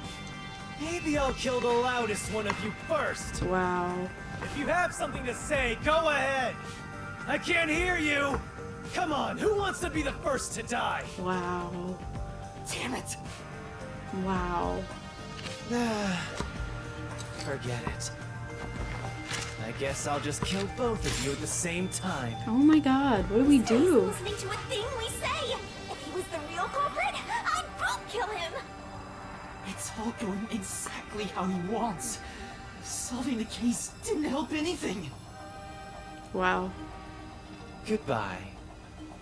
Maybe I'll kill the loudest one of you first. Wow. If you have something to say, go ahead. I can't hear you. Come on, who wants to be the first to die? Wow. Damn it! Wow. Forget it. I guess I'll just kill both of you at the same time. Oh my god, what do we He's do? listening to a thing we say. If he was the real culprit, I'd both kill him. It's all going exactly how he wants. Solving the case didn't help anything. Wow. Goodbye.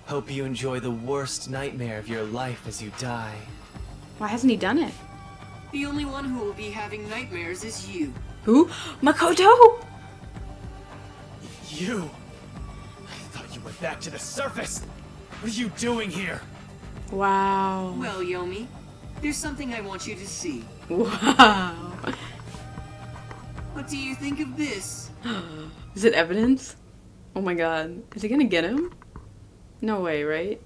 Hope you enjoy the worst nightmare of your life as you die. Why hasn't he done it? The only one who will be having nightmares is you. Who? Makoto! You! I thought you went back to the surface! What are you doing here? Wow. Well, Yomi, there's something I want you to see. Wow. What do you think of this? Is it evidence? Oh my god. Is he gonna get him? No way, right?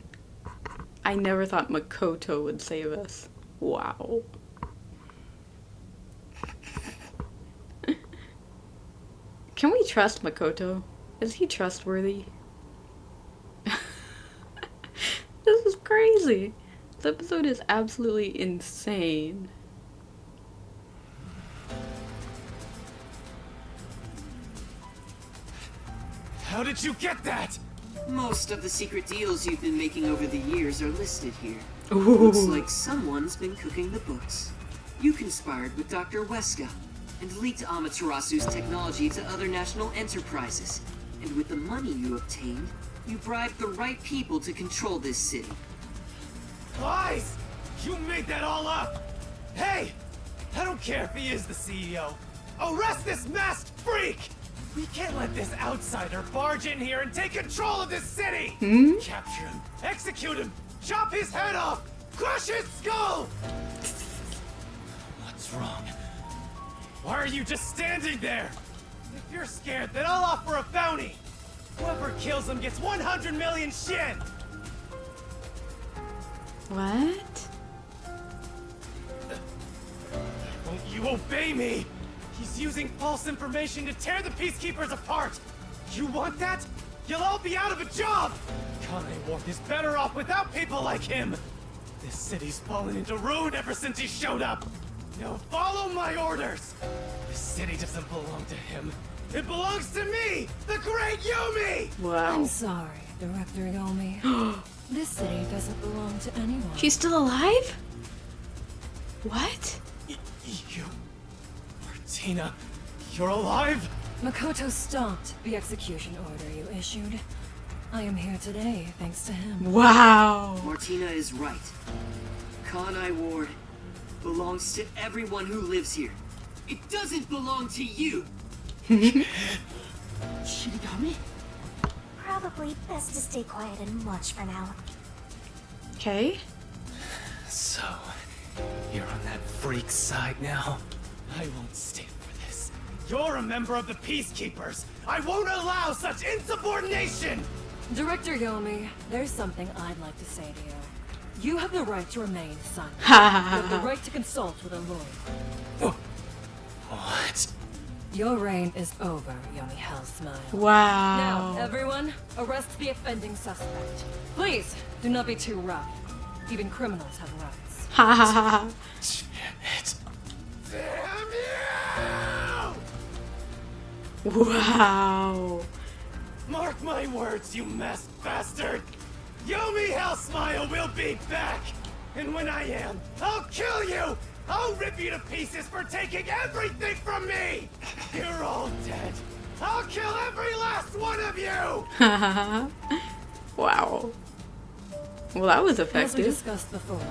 I never thought Makoto would save us. Wow. Can we trust Makoto? Is he trustworthy? This is crazy. This episode is absolutely insane. How did you get that? Most of the secret deals you've been making over the years are listed here. Ooh. Looks like someone's been cooking the books. You conspired with Dr. Weska and leaked Amaterasu's technology to other national enterprises. And with the money you obtained, you bribed the right people to control this city. Lies! You made that all up! Hey! I don't care if he is the CEO. Arrest this masked freak! We can't let this outsider barge in here and take control of this city! Capture him, execute him, chop his head off, crush his skull! What's wrong? Why are you just standing there? If you're scared, then I'll offer a bounty! Whoever kills him gets 100 million shin! What? Won't you obey me? He's using false information to tear the Peacekeepers apart! You want that? You'll all be out of a job! Connie Ward is better off without people like him! This city's fallen into ruin ever since he showed up! Now follow my orders! This city doesn't belong to him. It belongs to me! The great Yumi! Wow. I'm sorry, Director Yomi. This city doesn't belong to anyone. She's still alive? What? You... Martina, you're alive? Makoto stopped the execution order you issued. I am here today thanks to him. Wow. Martina is right. Kanai Ward belongs to everyone who lives here. It doesn't belong to you! Shinigami? Probably best to stay quiet and watch for now. Okay. So, you're on that freak side now? I won't stand for this. You're a member of the Peacekeepers! I won't allow such insubordination! Director Yomi, there's something I'd like to say to you. You have the right to remain silent. You have the right to consult with a lawyer. What? Your reign is over, Yomi Hellsmile. Wow. Now, everyone, arrest the offending suspect. Please, do not be too rough. Even criminals have rights. Ha ha ha. Shit. Damn you! Wow. Mark my words, you masked bastard! Yomi Hellsmile will be back! And when I am, I'll kill you! I'll rip you to pieces for taking everything from me! You're all dead! I'll kill every last one of you! Wow. Well, that was As we effective. discussed before,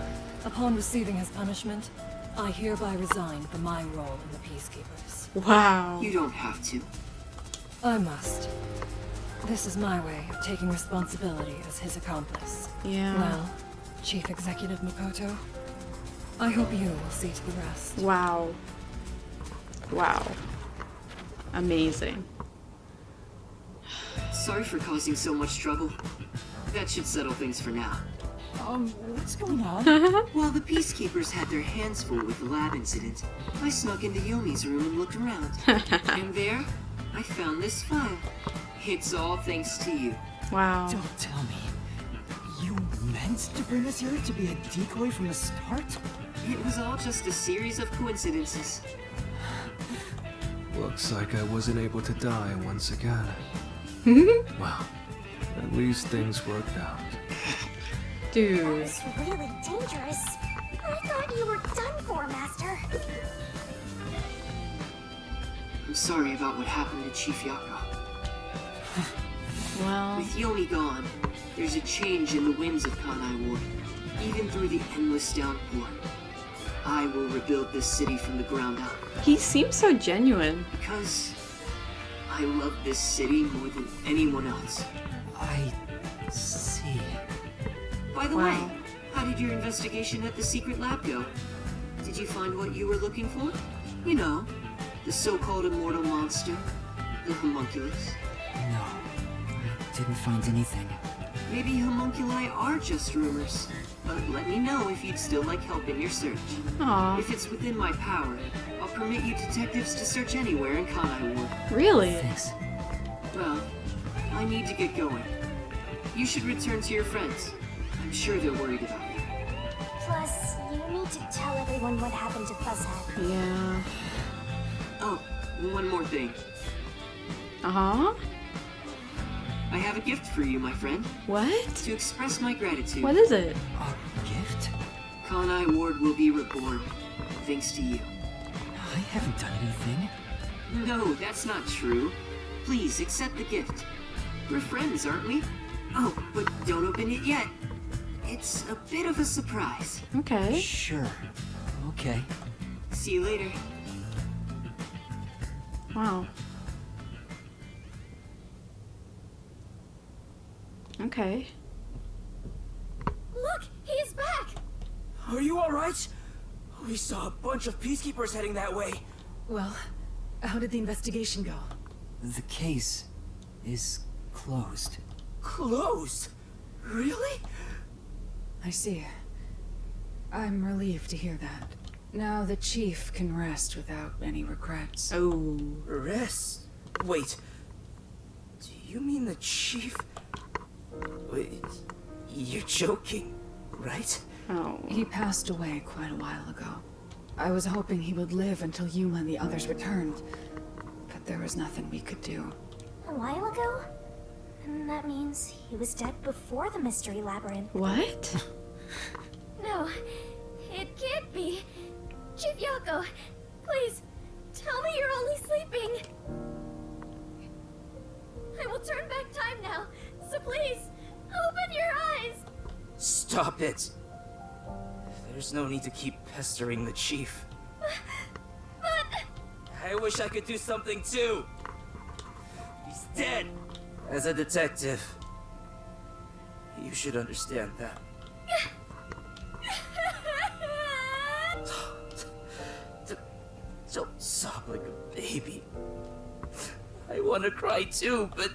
upon receiving his punishment, I hereby resign from my role in the Peacekeepers. Wow. You don't have to. I must. This is my way of taking responsibility as his accomplice. Yeah. Well, Chief Executive Makoto, I hope you will see to the rest. Wow. Wow. Amazing. Sorry for causing so much trouble. That should settle things for now. What's going on? While the Peacekeepers had their hands full with the lab incident, I snuck into Yomi's room and looked around. And there, I found this file. It's all thanks to you. Wow. Don't tell me. You meant to bring us here to be a decoy from the start? It was all just a series of coincidences. Looks like I wasn't able to die once again. Well, at least things worked out. That Dude. was really dangerous. I thought you were done for, Master. I'm sorry about what happened to Chief Yako. Well. With Yomi gone, there's a change in the winds of Kanai Ward. Even through the endless downpour, I will rebuild this city from the ground up. He seems so genuine. Because I love this city more than anyone else. I see. By the Wow. way, how did your investigation at the secret lab go? Did you find what you were looking for? You know, the so-called immortal monster, the homunculus. No, I didn't find anything. Maybe homunculi are just rumors, but let me know if you'd still like help in your search. Aw. If it's within my power, I'll permit you detectives to search anywhere in Kanai Ward. Really? Thanks. Well, I need to get going. You should return to your friends. I'm sure they're worried about you. Plus, you need to tell everyone what happened to Fuzzhead. Yeah. Oh, one more thing. Uh-huh. I have a gift for you, my friend. What? To express my gratitude, What is it? A gift? Kanai Ward will be reborn, thanks to you. I haven't done anything. No, that's not true. Please, accept the gift. We're friends, aren't we? Oh, but don't open it yet. It's a bit of a surprise. Okay. Sure. Okay. See you later. Wow. Okay. Look, he's back! Are you alright? We saw a bunch of peacekeepers heading that way. Well, how did the investigation go? The case is closed. Closed? Really? I see. I'm relieved to hear that. Now the chief can rest without any regrets. Oh. Rest? Wait. Do you mean the chief? Wait, you're joking, right? Oh. He passed away quite a while ago. I was hoping he would live until Yuma and the others returned, but there was nothing we could do. A while ago? And that means he was dead before the mystery labyrinth. What? No, it can't be. Chief Yako, please, tell me you're only sleeping. I will turn back time now, so please, open your eyes. Stop it. There's no need to keep pestering the chief. But... I wish I could do something too. He's dead. As a detective, you should understand that. Don't sob like a baby. I want to cry too, but...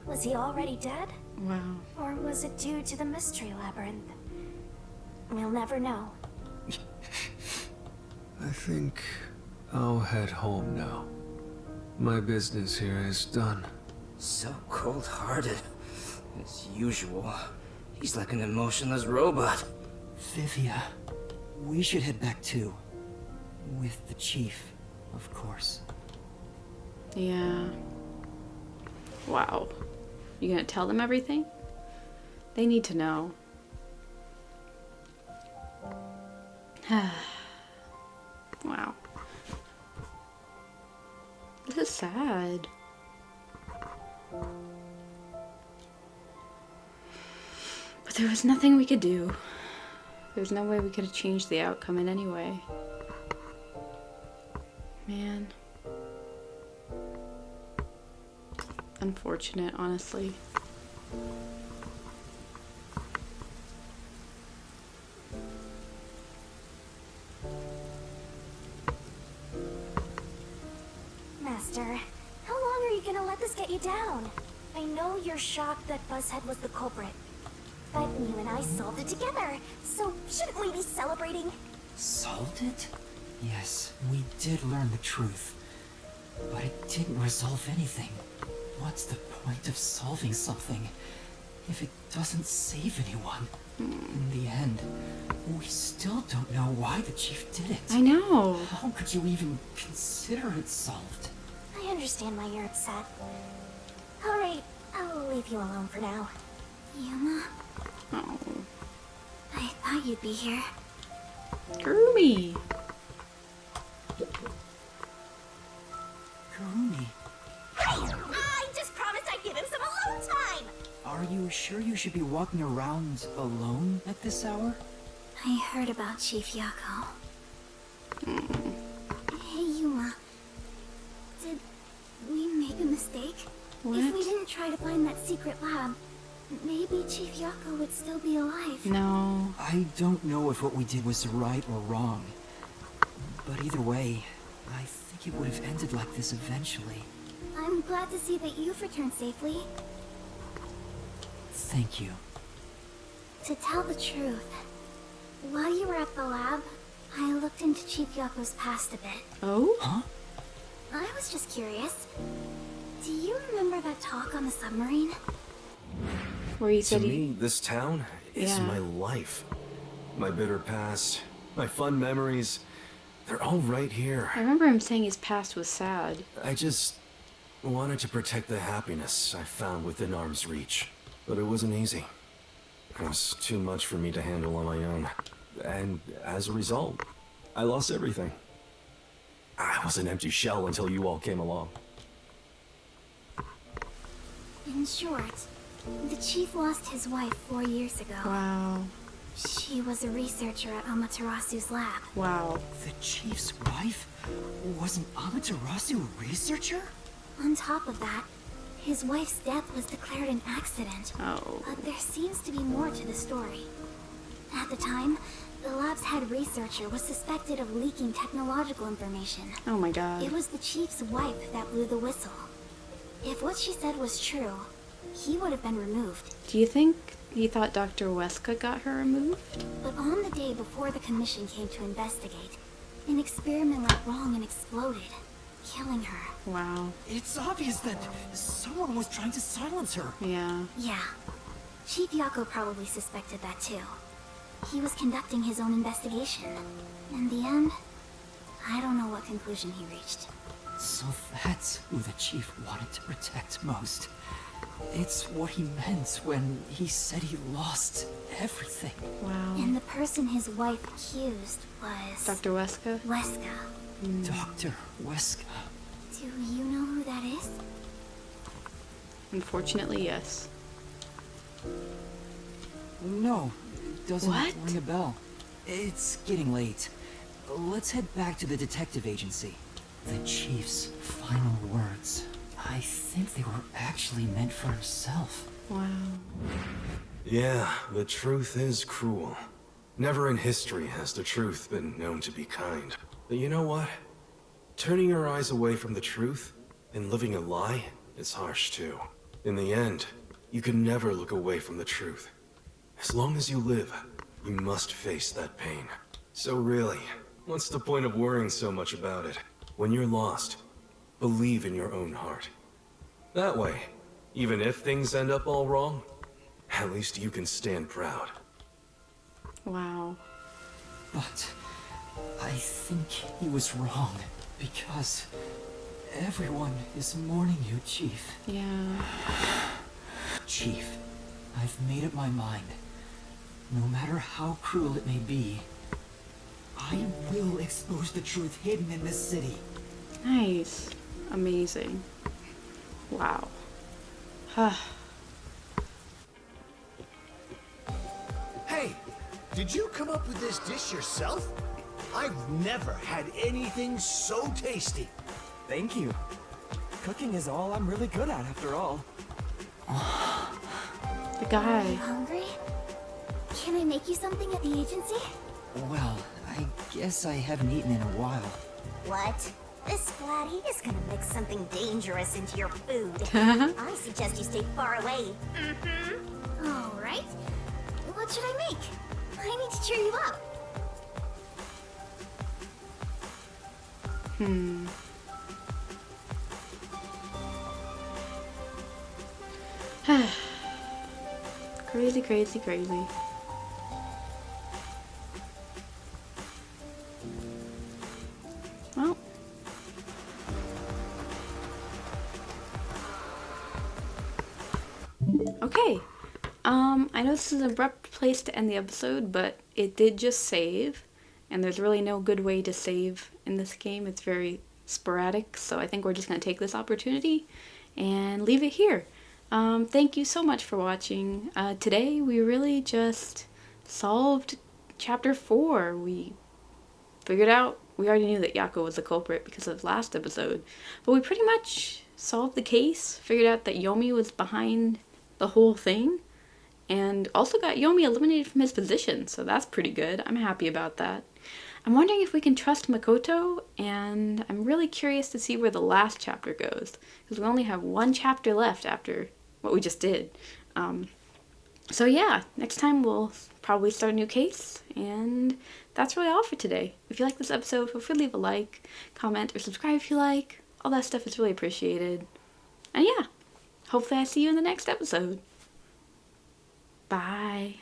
Was he already dead? Wow. Or was it due to the mystery labyrinth? We'll never know. I think I'll head home now. My business here is done. So cold-hearted. As usual. He's like an emotionless robot. Vivia, we should head back too. With the chief, of course. Yeah. Wow. You gonna tell them everything? They need to know. Wow. This is sad. But there was nothing we could do. There's no way we could have changed the outcome in any way. Man. Unfortunate, honestly. Master, how long are you gonna let this get you down? I know you're shocked that Buzzhead was the culprit, but you and I solved it together, so shouldn't we be celebrating? Solved it? Yes, we did learn the truth. But it didn't resolve anything. What's the point of solving something if it doesn't save anyone? In the end, we still don't know why the chief did it. I know. How could you even consider it solved? I understand why you're upset. Alright, I'll leave you alone for now. Yuma, Oh. I thought you'd be here. Groomy. Karumi, I just promised I'd give him some alone time! are you sure you should be walking around alone at this hour? I heard about Chief Yako. Hey, Yuma. Did we make a mistake? What? If we didn't try to find that secret lab, maybe Chief Yako would still be alive. No. I don't know if what we did was right or wrong. But either way, I think it would have ended like this eventually. I'm glad to see that you've returned safely. Thank you. To tell the truth, while you were at the lab, I looked into Chief Yako's past a bit. Oh? Huh? I was just curious. Do you remember that talk on the submarine? Where you To said me, this town is Yeah. my life. My bitter past, my fun memories, they're all right here. I remember him saying his past was sad. I just wanted to protect the happiness I found within arm's reach. But it wasn't easy. It was too much for me to handle on my own. And as a result, I lost everything. I was an empty shell until you all came along. In short, The chief lost his wife 4 years ago. Wow. She was a researcher at Amaterasu's lab. Wow. The chief's wife? Wasn't Amaterasu a researcher? On top of that, his wife's death was declared an accident. Oh. But there seems to be more to the story. At the time, the lab's head researcher was suspected of leaking technological information. Oh my god. It was the chief's wife that blew the whistle. If what she said was true, he would have been removed. Do you think he thought Dr. Weska got her removed? But on the day before the commission came to investigate, an experiment went wrong and exploded, killing her. Wow. It's obvious that someone was trying to silence her. Yeah. Yeah. Chief Yako probably suspected that too. He was conducting his own investigation. In the end, I don't know what conclusion he reached. So that's who the chief wanted to protect most. It's what he meant when he said he lost everything. Wow. And the person his wife accused was... Dr. Weska? Weska. Dr. Weska. Do you know who that is? Unfortunately, yes. No, it doesn't What? ring a bell. It's getting late. Let's head back to the detective agency. The chief's final words. I think they were actually meant for himself. Wow. Yeah, the truth is cruel. Never in history has the truth been known to be kind. But you know what? Turning your eyes away from the truth and living a lie is harsh too. In the end, you can never look away from the truth. As long as you live, you must face that pain. So really, what's the point of worrying so much about it? When you're lost, believe in your own heart. That way, even if things end up all wrong, at least you can stand proud. Wow. But I think he was wrong, because everyone is mourning you, Chief. Yeah. Chief, I've made up my mind. No matter how cruel it may be, I will expose the truth hidden in this city. Nice. Amazing. Wow. Hey, did you come up with this dish yourself? I've never had anything so tasty. Thank you. Cooking is all I'm really good at, after all. The Are guy. you hungry? Can I make you something at the agency? Well, I guess I haven't eaten in a while. What? This Splatty is gonna mix something dangerous into your food. I suggest you stay far away. All right. What should I make? I need to cheer you up. Crazy, crazy, crazy. Well. Okay. I know this is an abrupt place to end the episode, but it did just save, and there's really no good way to save in this game. It's very sporadic, so I think we're just going to take this opportunity and leave it here. Thank you so much for watching. Today we really just solved Chapter 4. We figured out, we already knew that Yako was the culprit because of last episode, but we pretty much solved the case, figured out that Yomi was behind the whole thing, and also got Yomi eliminated from his position, so that's pretty good. I'm happy about that. I'm wondering if we can trust Makoto, and I'm really curious to see where the last chapter goes, because we only have one chapter left after what we just did. So yeah, next time we'll probably start a new case, and that's really all for today. If you like this episode, feel free to leave a like, comment, or subscribe if you like. All that stuff is really appreciated. And yeah, hopefully I see you in the next episode. Bye.